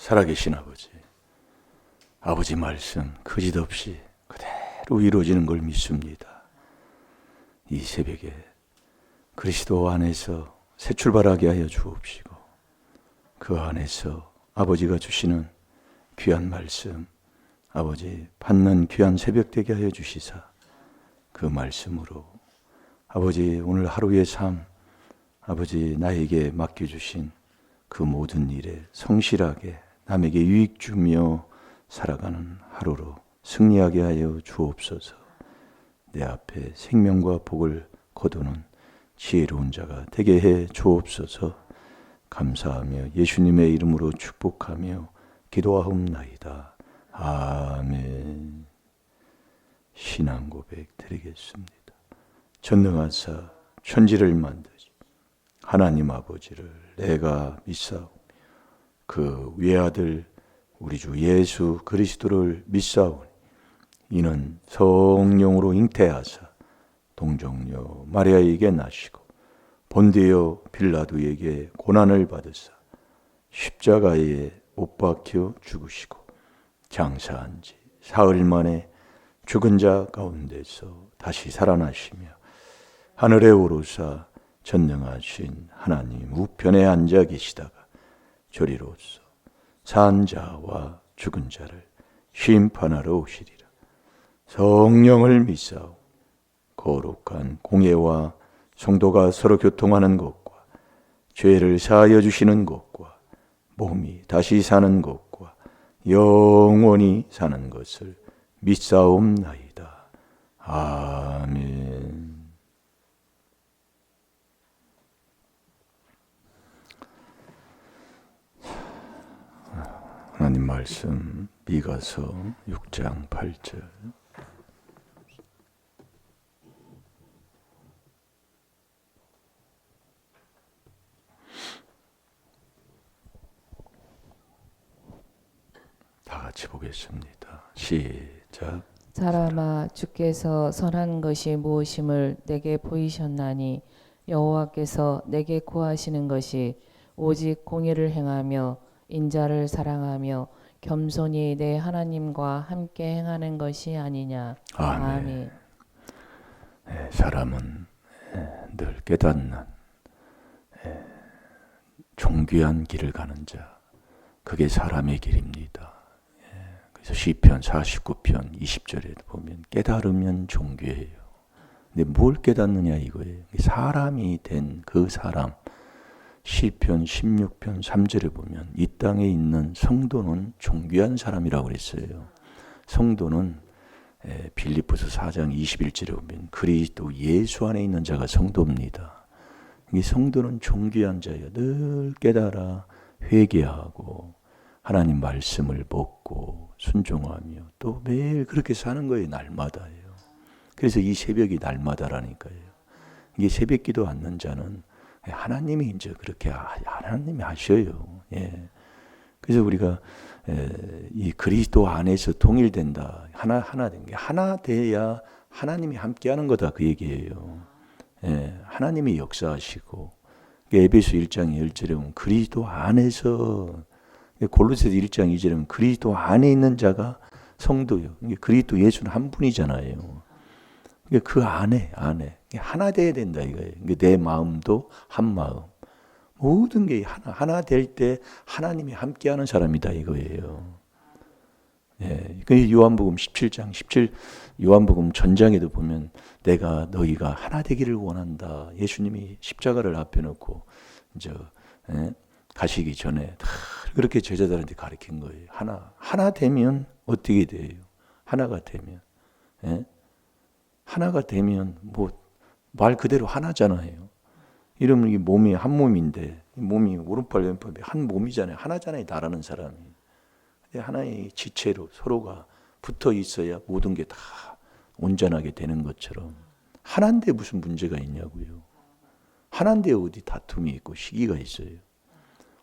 살아계신 아버지 말씀 거짓없이 그대로 이루어지는 걸 믿습니다. 이 새벽에 그리스도 안에서 새 출발하게 하여 주옵시고, 그 안에서 아버지가 주시는 귀한 말씀, 아버지 받는 귀한 새벽 되게 하여 주시사, 그 말씀으로 아버지 오늘 하루의 삶, 아버지 나에게 맡겨주신 그 모든 일에 성실하게 남에게 유익 주며 살아가는 하루로 승리하게 하여 주옵소서. 내 앞에 생명과 복을 거두는 지혜로운 자가 되게 해 주옵소서. 감사하며 예수님의 이름으로 축복하며 기도하옵나이다. 아멘. 신앙 고백 드리겠습니다. 전능하사 천지를 만드시 하나님 아버지를 내가 믿사오며 그 외아들 우리 주 예수 그리스도를 믿사오니 이는 성령으로 잉태하사 동정녀 마리아에게 나시고 본디오 빌라도에게 고난을 받으사 십자가에 못 박혀 죽으시고 장사한 지 사흘 만에 죽은 자 가운데서 다시 살아나시며 하늘에 오르사 전능하신 하나님 우편에 앉아 계시다가 저리로서 산 자와 죽은 자를 심판하러 오시리라. 성령을 믿사오. 거룩한 공예와 성도가 서로 교통하는 것과 죄를 사하여 주시는 것과 몸이 다시 사는 것과 영원히 사는 것을 믿사옵나이다. 아멘. 하나님 말씀 미가서 6장 8절. 다 같이 보겠습니다. 시작. 사람아, 주께서 선한 것이 무엇임을 내게 보이셨나니 여호와께서 내게 구하시는 것이 오직 공의를 행하며 인자를 사랑하며 겸손히 내 하나님과 함께 행하는 것이 아니냐. 아멘. 아멘. 사람은 늘 깨닫는 존귀한 길을 가는 자, 그게 사람의 길입니다. 그래서 시편 49편 20절에 보면 깨달으면 존귀해요. 근데 뭘 깨닫느냐 이거예요. 사람이 된 그 사람. 시편 16편 3절에 보면 이 땅에 있는 성도는 존귀한 사람이라고 그랬어요. 성도는 빌립보서 4장 21절에 보면 그리스도 예수 안에 있는 자가 성도입니다. 이 성도는 존귀한 자예요. 늘 깨달아 회개하고 하나님 말씀을 먹고 순종하며 또 매일 그렇게 사는 거예요. 날마다예요. 그래서 이 새벽이 날마다라니까요. 이게 새벽기도 않는 자는 하나님이 이제 그렇게 하나님이 하셔요. 예. 그래서 우리가 이 그리스도 안에서 통일된다. 하나 된 게 하나 돼야 하나님이 함께하는 거다 그 얘기예요. 예. 하나님이 역사하시고 에베소 1장 1절에 보면 그리스도 안에서 골로새서 1장 2절에 보면 그리스도 안에 있는 자가 성도요. 그리스도 예수는 한 분이잖아요. 그 안에 하나 돼야 된다 이거예요. 내 마음도 한 마음. 모든 게 하나 될 때 하나님이 함께하는 사람이다 이거예요. 예, 그 요한복음 17장 17 요한복음 전장에도 보면 내가 너희가 하나 되기를 원한다. 예수님이 십자가를 앞에 놓고 이제 가시기 전에 다 그렇게 제자들한테 가르친 거예요. 하나 되면 어떻게 돼요? 하나가 되면. 예? 하나가 되면 뭐 말 그대로 하나잖아요. 이러면 이 몸이 한 몸인데 몸이 오른팔 왼팔이 한 몸이잖아요. 하나잖아요. 나라는 사람이. 하나의 지체로 서로가 붙어 있어야 모든 게 다 온전하게 되는 것처럼 하나인데 무슨 문제가 있냐고요. 하나인데 어디 다툼이 있고 시기가 있어요.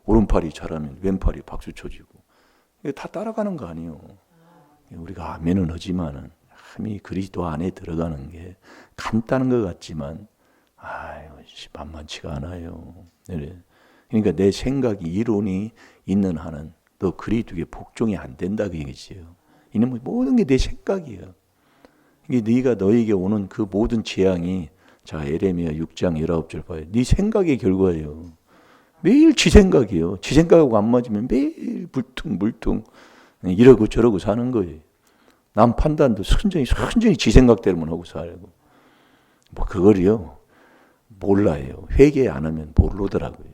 오른팔이 잘하면 왼팔이 박수 쳐주고 다 따라가는 거 아니에요. 우리가 아멘은 하지만은 이 그리스도 안에 들어가는 게 간단한 것 같지만 만만치가 않아요. 그러니까 내 생각이 이론이 있는 한은 너 그리스도에 복종이 안 된다 그 얘기지요. 이는 모든 게 내 생각이에요. 이게 네가 너에게 오는 그 모든 재앙이 자 에레미야 6장 19절 봐요. 네 생각의 결과예요. 매일 지 생각이에요. 지 생각하고 안 맞으면 매일 물퉁물퉁 이러고 저러고 사는 거예요. 남 판단도 순전히 지 생각대로만 하고 살고 뭐 그걸요 몰라요. 회개 안 하면 모르더라고요.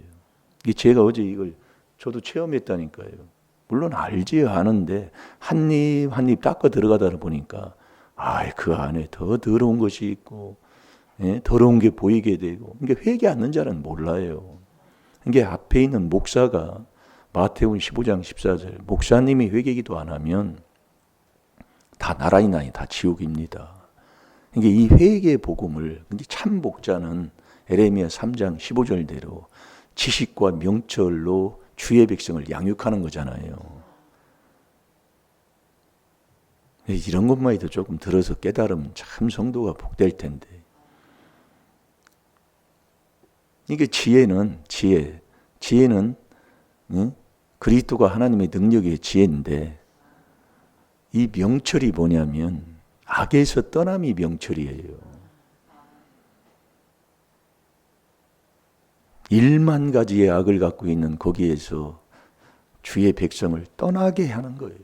이게 제가 어제 이걸 저도 체험했다니까요. 물론 알지요 아는데 한 입 한 입 닦아 들어가다 보니까 그 안에 더 더러운 것이 있고 더러운 게 보이게 되고 그러니까 회개 않는 자는 몰라요. 이게 앞에 있는 목사가 마태복음 15장 14절 목사님이 회개기도 안 하면 다 나라니 나니 다 지옥입니다. 그러니까 이 회개의 복음을 근데 참 목자는 에레미야 3장 15절대로 지식과 명철로 주의 백성을 양육하는 거잖아요. 이런 것만 해도 조금 들어서 깨달으면 참 성도가 복될 텐데. 이게 지혜는 그리스도가 하나님의 능력의 지혜인데 이 명철이 뭐냐면 악에서 떠남이 명철이에요. 1만 가지의 악을 갖고 있는 거기에서 주의 백성을 떠나게 하는 거예요.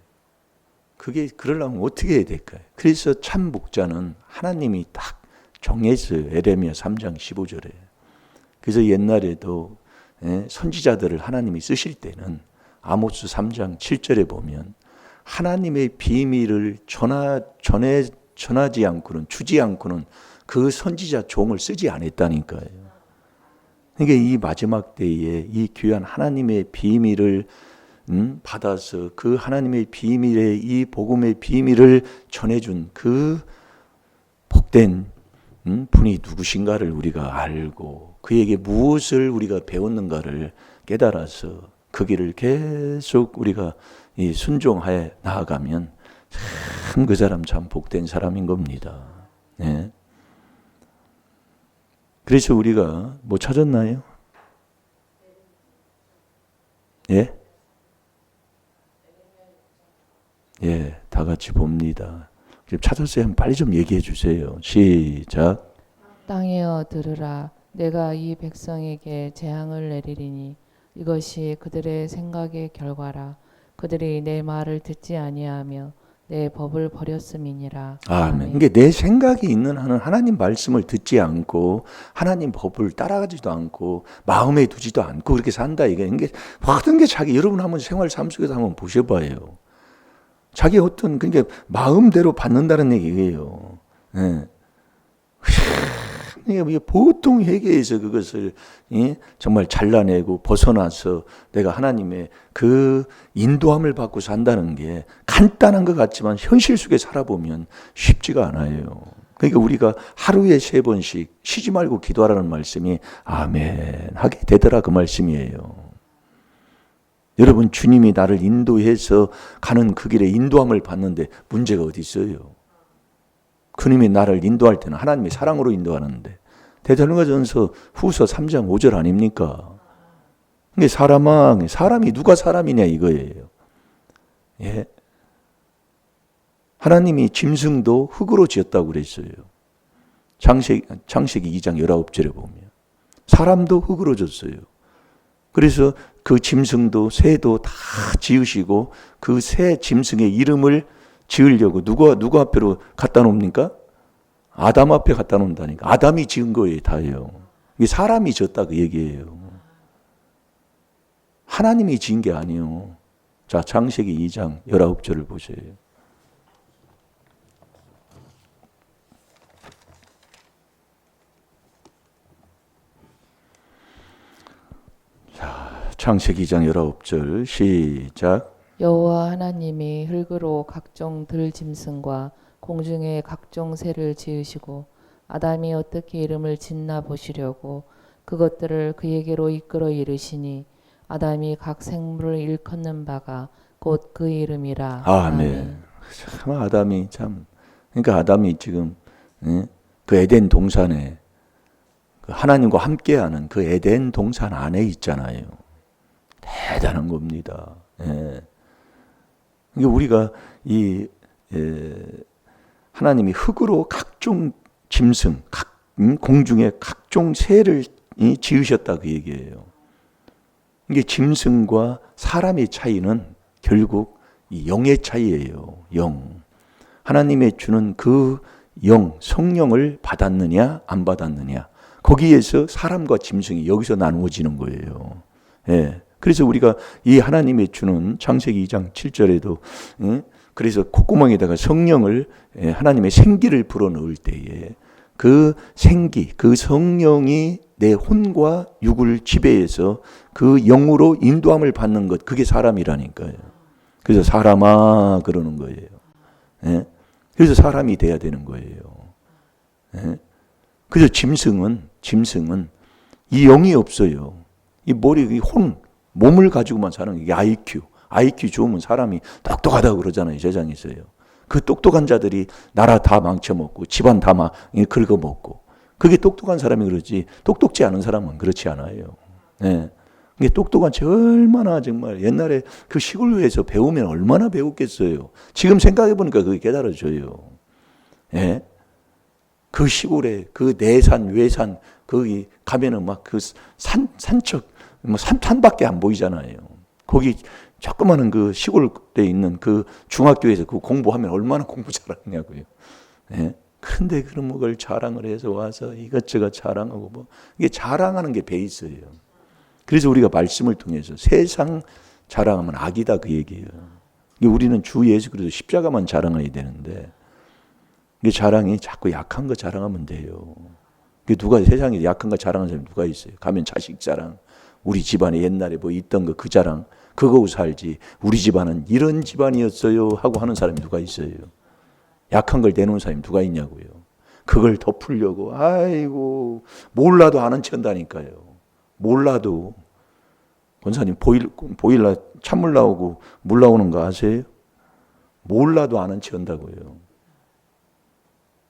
그게 그러려면 어떻게 해야 될까요? 그래서 참 목자는 하나님이 딱 정했어요. 에레미야 3장 15절에. 그래서 옛날에도 선지자들을 하나님이 쓰실 때는 아모스 3장 7절에 보면 하나님의 비밀을 전하지 않고는 주지 않고는 그 선지자 종을 쓰지 않았다니까요. 그러니까 이 마지막 때에 이 귀한 하나님의 비밀을 받아서 그 하나님의 비밀의 이 복음의 비밀을 전해준 그 복된 분이 누구신가를 우리가 알고 그에게 무엇을 우리가 배웠는가를 깨달아서 그 길을 계속 우리가 순종하여 나아가면 참 그 사람 참 복된 사람인 겁니다. 네. 그래서 우리가 뭐 찾았나요? 예? 예, 다 같이 봅니다. 찾았어요? 빨리 좀 얘기해 주세요. 시작. 땅이여 들으라. 내가 이 백성에게 재앙을 내리리니 이것이 그들의 생각의 결과라. 그들이 내 말을 듣지 아니하며 내 법을 버렸음이니라. 아멘. 이게 내 생각이 있는 한은 하나님 말씀을 듣지 않고 하나님 법을 따라가지도 않고 마음에 두지도 않고 그렇게 산다. 이게 모든 게 자기 여러분 한번 생활 삶 속에서 한번 보셔봐요. 자기 어떤 그러니까 마음대로 받는다는 얘기예요. 네. 이게 보통 회개에서 그것을 정말 잘라내고 벗어나서 내가 하나님의 그 인도함을 받고 산다는 게 간단한 것 같지만 현실 속에 살아보면 쉽지가 않아요. 그러니까 우리가 하루에 3번씩 쉬지 말고 기도하라는 말씀이 아멘 하게 되더라 그 말씀이에요. 여러분 주님이 나를 인도해서 가는 그 길에 인도함을 받는데 문제가 어디 있어요? 그님이 나를 인도할 때는 하나님의 사랑으로 인도하는데 데살로니가전서 후서 3장 5절 아닙니까? 이게 사람이 누가 사람이냐 이거예요. 예. 하나님이 짐승도 흙으로 지었다고 그랬어요. 창세기 2장 19절에 보면 사람도 흙으로 졌어요. 그래서 그 짐승도 새도 다 지으시고 그 새 짐승의 이름을 지으려고 누구 앞으로 갖다 놓습니까? 아담 앞에 갖다 놓는다니까. 아담이 지은 거예요, 다예요. 이게 사람이 졌다 그 얘기예요. 하나님이 지은 게 아니에요. 자, 창세기 2장 19절을 보세요. 자, 창세기 2장 19절 시작. 여호와 하나님이 흙으로 각종 들짐승과 공중의 각종 새를 지으시고 아담이 어떻게 이름을 짓나 보시려고 그것들을 그에게로 이끌어 이르시니 아담이 각 생물을 일컫는 바가 곧 그 이름이라. 아멘. 참 아담이 참 그러니까 아담이 지금 그 에덴 동산에 하나님과 함께하는 그 에덴 동산 안에 있잖아요. 대단한 겁니다. 예. 그러니까 우리가 하나님이 흙으로 각종 짐승, 공중의 각종 새를 지으셨다 그 얘기예요. 이게 짐승과 사람의 차이는 결국 이 영의 차이예요. 영. 하나님의 주는 그 영, 성령을 받았느냐 안 받았느냐. 거기에서 사람과 짐승이 여기서 나누어지는 거예요. 예. 그래서 우리가 이 하나님의 주는 창세기 2장 7절에도 그래서 콧구멍에다가 성령을 하나님의 생기를 불어넣을 때에 그 생기, 그 성령이 내 혼과 육을 지배해서 그 영으로 인도함을 받는 것, 그게 사람이라니까요. 그래서 사람아 그러는 거예요. 예? 그래서 사람이 돼야 되는 거예요. 예? 그래서 짐승은 이 영이 없어요. 이 머리, 이 몸을 가지고만 사는 게 IQ 좋으면 사람이 똑똑하다고 그러잖아요. 세상에서요. 그 똑똑한 자들이 나라 다 망쳐먹고 집안 다 긁어먹고 그게 똑똑한 사람이 그러지 똑똑지 않은 사람은 그렇지 않아요. 네. 이게 똑똑한 체 얼마나 정말 옛날에 그 시골에서 배우면 얼마나 배웠겠어요. 지금 생각해 보니까 그게 깨달아져요. 예? 그 시골에 그 내산 외산 거기 가면은 막 그 산척 뭐 산밖에 안 보이잖아요. 거기 조그마한 그 시골에 있는 그 중학교에서 그 공부하면 얼마나 공부 잘하냐고요. 예? 근데 그런 걸 자랑을 해서 와서 이것저것 자랑하고 뭐 이게 자랑하는 게 베이스예요. 그래서 우리가 말씀을 통해서 세상 자랑하면 악이다 그 얘기예요. 우리는 주 예수 그리스도 십자가만 자랑해야 되는데 이게 자랑이 자꾸 약한 거 자랑하면 돼요. 누가 세상에 약한 거 자랑하는 사람이 누가 있어요? 가면 자식 자랑, 우리 집안에 옛날에 뭐 있던 거 그 자랑, 그거 살지. 우리 집안은 이런 집안이었어요 하고 하는 사람이 누가 있어요? 약한 걸 내놓은 사람이 누가 있냐고요. 그걸 덮으려고 아이고 몰라도 아는 체 한다니까요. 몰라도 권사님 보일러 찬물 나오고 물 나오는 거 아세요? 몰라도 아는 체 한다고요.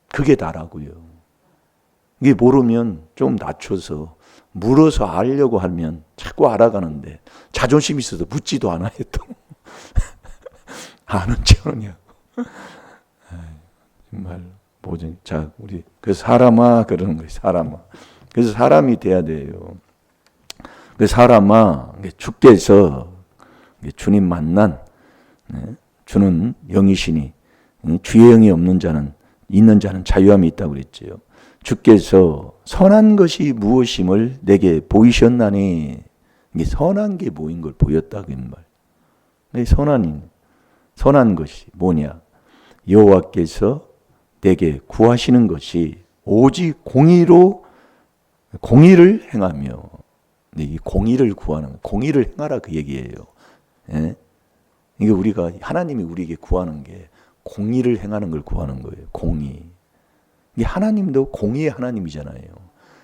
그게 나라고요. 이게 모르면 좀 낮춰서 물어서 알려고 하면 자꾸 알아가는데 자존심 있어서 묻지도 않아요 또. 아는 척하냐고. 정말 뭐지? 자 우리 그 사람아 그러는 거예요. 사람아. 그래서 사람이 돼야 돼요. 그 사람아 주께서 주님 만난 주는 영이시니 주의 영이 없는 자는 있는 자는 자유함이 있다고 그랬지요. 주께서 선한 것이 무엇임을 내게 보이셨나니 이게 선한 게 뭐인 걸 보였다 그 말. 선한 것이 뭐냐? 여호와께서 내게 구하시는 것이 오직 공의를 행하며 이 공의를 구하는 공의를 행하라 그 얘기예요. 예? 이게 우리가 하나님이 우리에게 구하는 게 공의를 행하는 걸 구하는 거예요. 공의. 이게 하나님도 공의의 하나님이잖아요.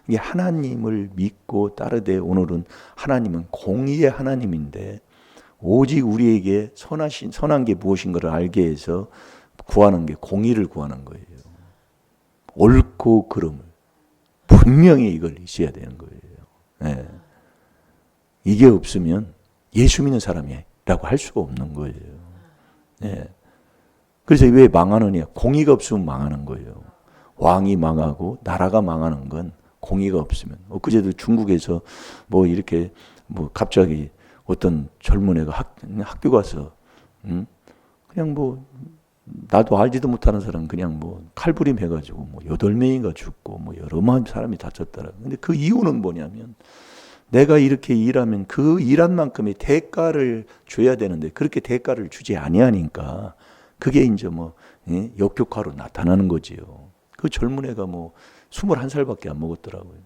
이게 하나님을 믿고 따르되 오늘은 하나님은 공의의 하나님인데 오직 우리에게 선한 게 무엇인가를 알게 해서 구하는 게 공의를 구하는 거예요. 옳고 그름을 분명히 이걸 있어야 되는 거예요. 네. 이게 없으면 예수 믿는 사람이라고 할 수가 없는 거예요. 네. 그래서 왜 망하느냐? 공의가 없으면 망하는 거예요. 왕이 망하고 나라가 망하는 건 공의가 없으면. 엊그제도 중국에서 뭐 이렇게 뭐 갑자기 어떤 젊은 애가 학교 가서 그냥 뭐 나도 알지도 못하는 사람 그냥 뭐 칼부림 해가지고 뭐 8명인가 죽고 뭐 여러 사람이 다쳤더라. 근데 그 이유는 뭐냐면 내가 이렇게 일하면 그 일한 만큼의 대가를 줘야 되는데 그렇게 대가를 주지 아니하니까 그게 이제 뭐 역효과로 나타나는 거지요. 그 젊은 애가 뭐 21살밖에 안 먹었더라고요.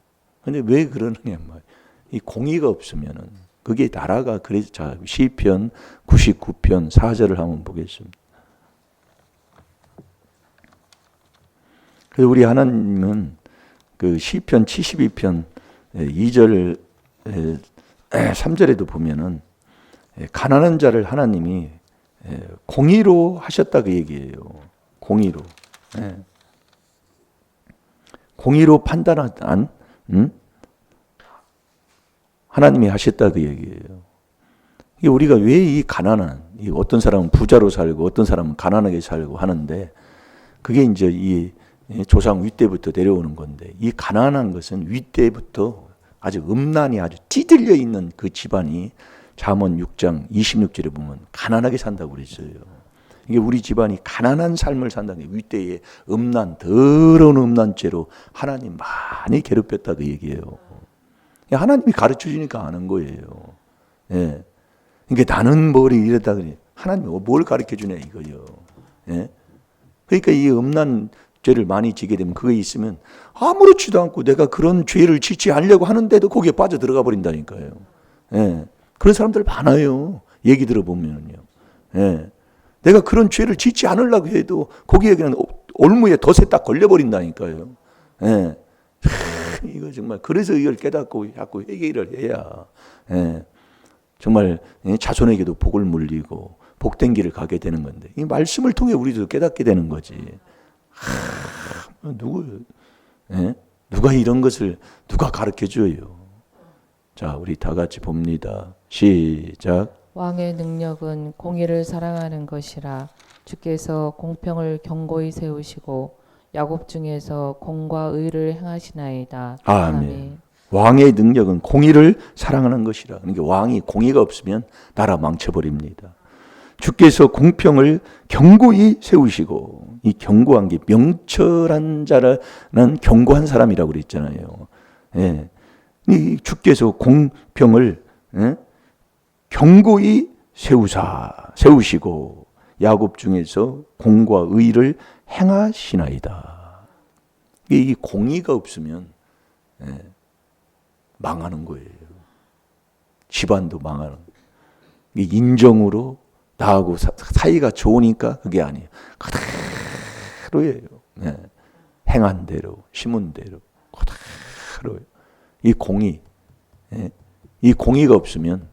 근데 왜 그러느냐 말. 이 공의가 없으면은 그게 나라가 그래서 자 시편 99편 4절을 한번 보겠습니다. 그래서 우리 하나님은 그 시편 72편 2절 3절에도 보면은 가난한 자를 하나님이 공의로 하셨다 그 얘기예요. 공의로. 공의로 판단한 하나님이 하셨다 그 얘기예요. 우리가 왜 이 가난한, 어떤 사람은 부자로 살고 어떤 사람은 가난하게 살고 하는데, 그게 이제 이 조상 윗대부터 내려오는 건데, 이 가난한 것은 윗대부터 아주 음란이 아주 찌들려 있는 그 집안이 잠언 6장 26절에 보면 가난하게 산다고 그랬어요. 이게 우리 집안이 가난한 삶을 산다는 게 윗대의 음란, 더러운 음란죄로 하나님 많이 괴롭혔다 그 얘기예요. 하나님이 가르쳐 주니까 아는 거예요. 예. 그러니까 나는 뭘 이랬다 그래. 하나님이 뭘 가르쳐 주냐 이거요. 예. 그러니까 이 음란 죄를 많이 지게 되면 그게 있으면 아무렇지도 않고 내가 그런 죄를 짓지 않으려고 하는데도 거기에 빠져 들어가 버린다니까요. 예. 그런 사람들 많아요. 얘기 들어보면요. 예. 내가 그런 죄를 짓지 않으려고 해도 거기에 그냥 올무에 덫에 딱 걸려버린다니까요. 예. 이거 정말 그래서 이걸 깨닫고 자꾸 회개를 해야 정말 자손에게도 복을 물리고 복된 길을 가게 되는 건데, 이 말씀을 통해 우리도 깨닫게 되는 거지. 누가 이런 것을 누가 가르쳐 줘요? 자, 우리 다 같이 봅니다. 시작. 왕의 능력은 공의를 사랑하는 것이라. 주께서 공평을 견고히 세우시고 야곱 중에서 공과 의를 행하시나이다. 아멘. 왕의 능력은 공의를 사랑하는 것이라. 그러니까 왕이 공의가 없으면 나라 망쳐버립니다. 주께서 공평을 견고히 세우시고, 이 견고한 게 명철한 자라는 견고한 사람이라고 그랬잖아요. 예. 이 주께서 공평을 견고히 세우시고 야곱 중에서 공과 의를 행하시나이다. 이 공의가 없으면 망하는 거예요. 집안도 망하는. 인정으로 나하고 사이가 좋으니까 그게 아니에요. 그대로예요. 행한 대로, 심은 대로 그대로예요. 이 공의, 이 공의가 없으면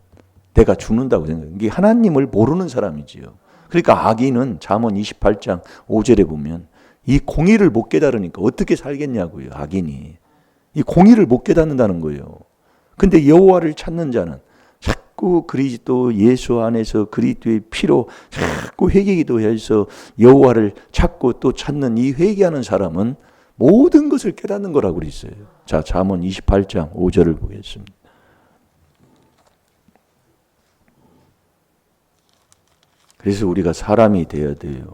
내가 죽는다고 생각해요. 이게 하나님을 모르는 사람이지요. 그러니까 악인은 잠언 28장 5절에 보면 이 공의를 못 깨달으니까 어떻게 살겠냐고요. 악인이. 이 공의를 못 깨닫는다는 거예요. 근데 여호와를 찾는 자는 자꾸 그리스도 예수 안에서 그리스도의 피로 자꾸 회개기도해서 여호와를 찾고 또 찾는 이 회개하는 사람은 모든 것을 깨닫는 거라고 그랬어요. 자, 잠언 28장 5절을 보겠습니다. 그래서 우리가 사람이 되어야 돼요.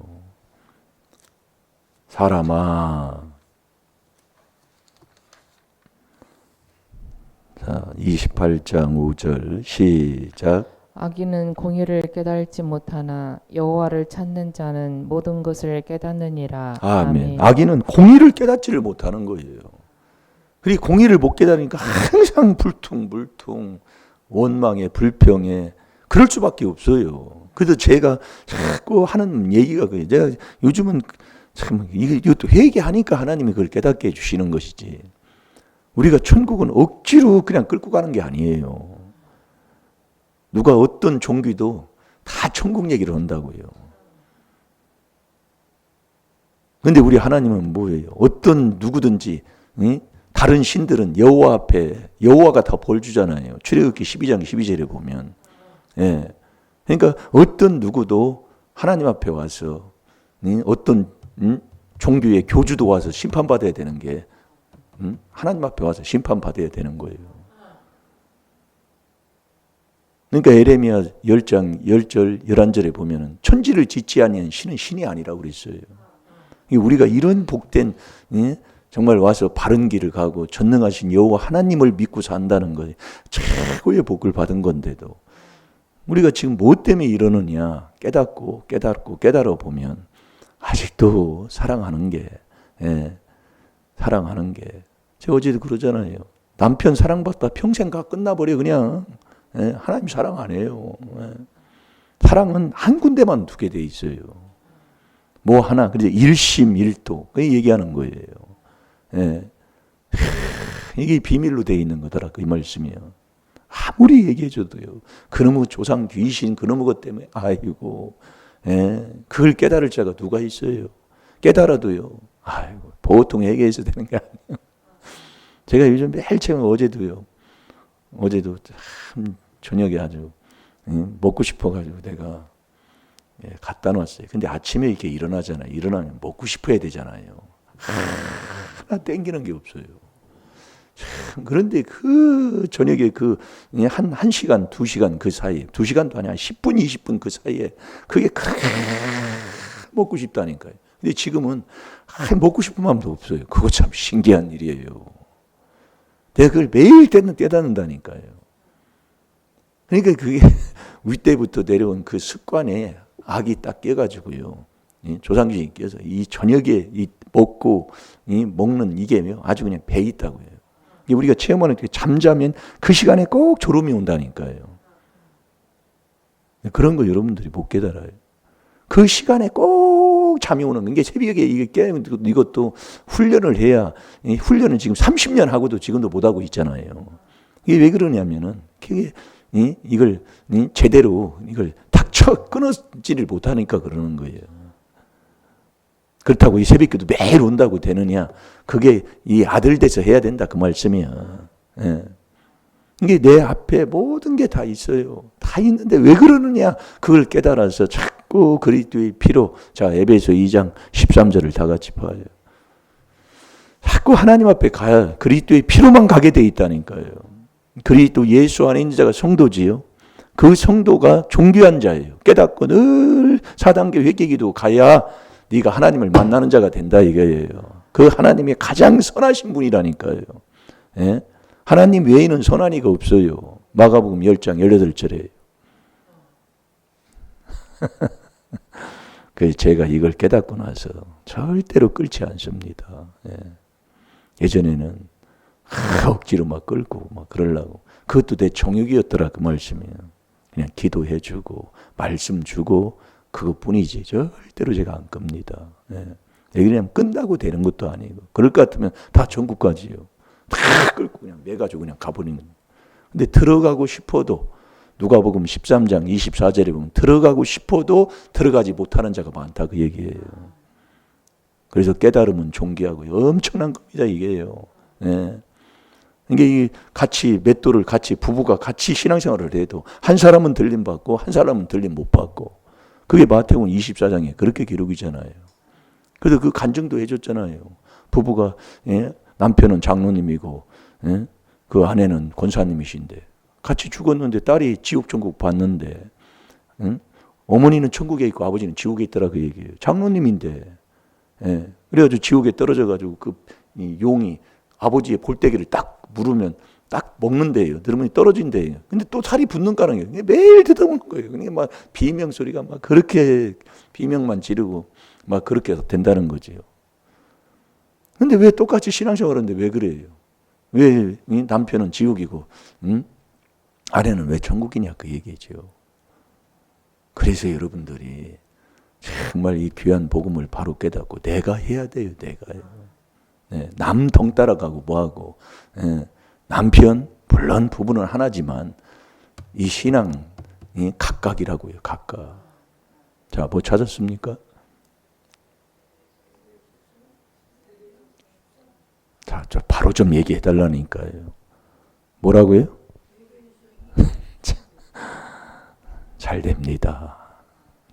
사람아. 자, 28장 5절 시작. 악인은 공의를 깨달지 못하나 여호와를 찾는 자는 모든 것을 깨닫느니라. 아멘. 악인은 공의를 깨닫지를 못하는 거예요. 그리고 공의를 못 깨달으니까 항상 불퉁불퉁 원망에 불평에 그럴 수밖에 없어요. 그래서 제가 자꾸 하는 얘기가 그래요. 제가 요즘은 참 이것도 회개하니까 하나님이 그걸 깨닫게 해주시는 것이지. 우리가 천국은 억지로 그냥 끌고 가는 게 아니에요. 누가 어떤 종교도 다 천국 얘기를 한다고요. 그런데 우리 하나님은 뭐예요? 어떤 누구든지 다른 신들은 여호와 앞에 여호와가 다 벌 주잖아요. 출애굽기 12장 12절에 보면. 예. 그러니까 어떤 누구도 하나님 앞에 와서 어떤 종교의 교주도 와서 심판받아야 되는 게 하나님 앞에 와서 심판받아야 되는 거예요. 그러니까 에레미야 10장 10절 11절에 보면은 천지를 짓지 아니한 신은 신이 아니라고 그랬어요. 우리가 이런 복된 정말 와서 바른 길을 가고 전능하신 여호와 하나님을 믿고 산다는 거예요. 최고의 복을 받은 건데도 우리가 지금 무엇 때문에 이러느냐 깨달아 보면 아직도 사랑하는 게 제가 어제도 그러잖아요. 남편 사랑받다 평생 가 끝나버려 그냥. 하나님 사랑 안 해요. 사랑은 한 군데만 두게 돼 있어요. 뭐 하나 그래서 일심일도 그 얘기하는 거예요. 이게 비밀로 돼 있는 거더라 그 말씀이요. 아무리 얘기해줘도요. 그놈의 조상 귀신 그놈의 것 때문에 아이고 그걸 깨달을 자가 누가 있어요. 깨달아도요. 아이고 보통 얘기해서 되는 게 아니에요. 제가 요즘 매일 어제도 참 저녁에 아주 먹고 싶어가지고 내가 갖다 놨어요. 근데 아침에 이렇게 일어나잖아요. 일어나면 먹고 싶어야 되잖아요. 하나 땡기는 게 없어요. 참, 그런데 그 저녁에 한 시간, 2시간 그 사이에, 2시간도 아니야. 10분, 20분 그 사이에 그게 먹고 싶다니까요. 근데 지금은 먹고 싶은 마음도 없어요. 그거 참 신기한 일이에요. 내가 그걸 매일 깨닫는다니까요. 그러니까 그게 우리 때부터 내려온 그 습관에 악이 딱 깨가지고요. 조상주의 껴서 이 저녁에 이 먹고 먹는 이게 아주 그냥 배 있다고 해요. 우리가 체험하는 게 잠자면 그 시간에 꼭 졸음이 온다니까요. 그런 거 여러분들이 못 깨달아요. 그 시간에 꼭 잠이 오는 게 새벽에 이게 깨는 이것도 훈련을 해야, 훈련은 지금 30년 하고도 지금도 못 하고 있잖아요. 이게 왜 그러냐면은 이걸 제대로 이걸 탁 쳐 끊어지를 못하니까 그러는 거예요. 그렇다고 이 새벽기도 매일 온다고 되느냐? 그게 이 아들 돼서 해야 된다 그 말씀이야. 예. 이게 내 앞에 모든 게 다 있어요. 다 있는데 왜 그러느냐? 그걸 깨달아서 자꾸 그리스도의 피로, 자 에베소 2장 13절을 다 같이 봐요. 자꾸 하나님 앞에 가야 그리스도의 피로만 가게 돼 있다니까요. 그리스도 예수 안에 있는 자가 성도지요. 그 성도가 존귀한 자예요. 깨닫고 늘 4단계 회개기도 가야 네가 하나님을 만나는 자가 된다 이거예요. 그 하나님이 가장 선하신 분이라니까요. 예? 하나님 외에는 선한 이가 없어요. 마가복음 10장 18절에. 그래서 제가 이걸 깨닫고 나서 절대로 끌지 않습니다. 예. 예전에는 억지로 막 끌고 막 그러려고. 그것도 내 정욕이었더라 그 말씀이에요. 그냥 기도해 주고 말씀 주고 그것뿐이지 절대로 제가 안 끕니다. 예. 왜냐하면 끝나고 되는 것도 아니고 그럴 것 같으면 다 전국까지요. 다 끌고 그냥 매가지고 그냥 가버리는 거예요. 근데 들어가고 싶어도 누가복음 13장 24절에 보면 들어가고 싶어도 들어가지 못하는 자가 많다 그 얘기예요. 그래서 깨달음은 존귀하고요. 엄청난 겁니다 이게요. 예. 이게 같이 맷돌을 같이 부부가 같이 신앙생활을 해도 한 사람은 들림 받고 한 사람은 들림 못 받고 그게 마태복음 24장에 그렇게 기록이잖아요. 그래서 그 간증도 해줬잖아요. 부부가 남편은 장로님이고 그 아내는 권사님이신데 같이 죽었는데 딸이 지옥 천국 봤는데 어머니는 천국에 있고 아버지는 지옥에 있더라 그 얘기예요. 장로님인데 그래가지고 지옥에 떨어져가지고 그 용이 아버지의 볼때기를 딱 물으면 딱 먹는데요. 들으면 떨어진대요. 근데 또 살이 붙는 까는 거예요. 매일 듣어먹는 거예요. 그러니까 막 비명 소리가 막 그렇게 비명만 지르고 막 그렇게 된다는 거지요. 근데 왜 똑같이 신앙생활 하는데 왜 그래요? 왜 남편은 지옥이고 아내는 왜 천국이냐 그 얘기죠. 그래서 여러분들이 정말 이 귀한 복음을 바로 깨닫고 내가 해야 돼요. 내가요. 남 덩 따라가고 뭐하고 남편 물론 부부는 하나지만 이 신앙이 각각이라고요. 각각. 자, 뭐 찾았습니까? 자, 저 바로 좀 얘기해 달라니까요. 뭐라고요? 잘 됩니다.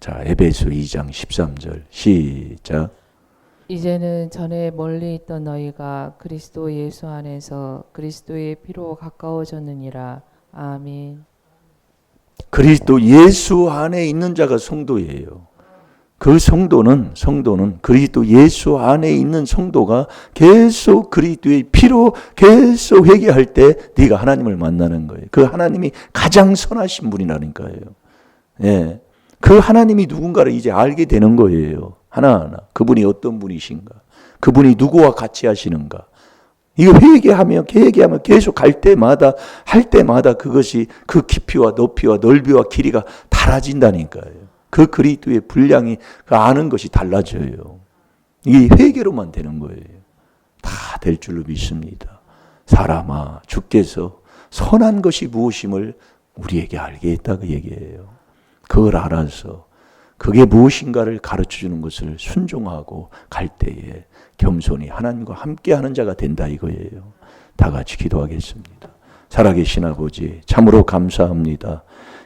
자, 에베소 2장 13절 시작. 이제는 전에 멀리 있던 너희가 그리스도 예수 안에서 그리스도의 피로 가까워졌느니라. 아멘. 그리스도 예수 안에 있는 자가 성도예요. 그 성도는 그리스도 예수 안에 있는 성도가 계속 그리스도의 피로 계속 회개할 때 네가 하나님을 만나는 거예요. 그 하나님이 가장 선하신 분이라니까요. 예. 그 하나님이 누군가를 이제 알게 되는 거예요. 하나하나. 그분이 어떤 분이신가? 그분이 누구와 같이 하시는가? 이거 회개하면 계속 할 때마다 그것이 그 깊이와 높이와 넓이와 길이가 달라진다니까요. 그 그리스도의 분량이 그 아는 것이 달라져요. 이게 회개로만 되는 거예요. 다 될 줄로 믿습니다. 사람아, 주께서 선한 것이 무엇임을 우리에게 알게 했다 그 얘기예요. 그걸 알아서 그게 무엇인가를 가르쳐주는 것을 순종하고 갈 때에 겸손히 하나님과 함께하는 자가 된다 이거예요. 다 같이 기도하겠습니다. 살아계신 아버지 참으로 감사합니다.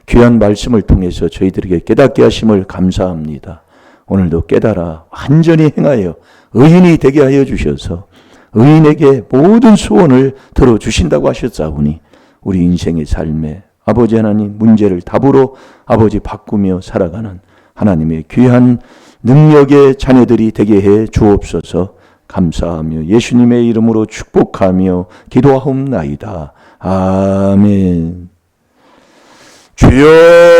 귀한 말씀을 통해서 저희들에게 깨닫게 하심을 감사합니다. 오늘도 깨달아 완전히 행하여 의인이 되게 하여 주셔서 의인에게 모든 소원을 들어주신다고 하셨사오니 우리 인생의 삶에 아버지 하나님 문제를 답으로 아버지 바꾸며 살아가는 하나님의 귀한 능력의 자녀들이 되게 해 주옵소서. 감사하며 예수님의 이름으로 축복하며 기도하옵나이다. 아멘. 주여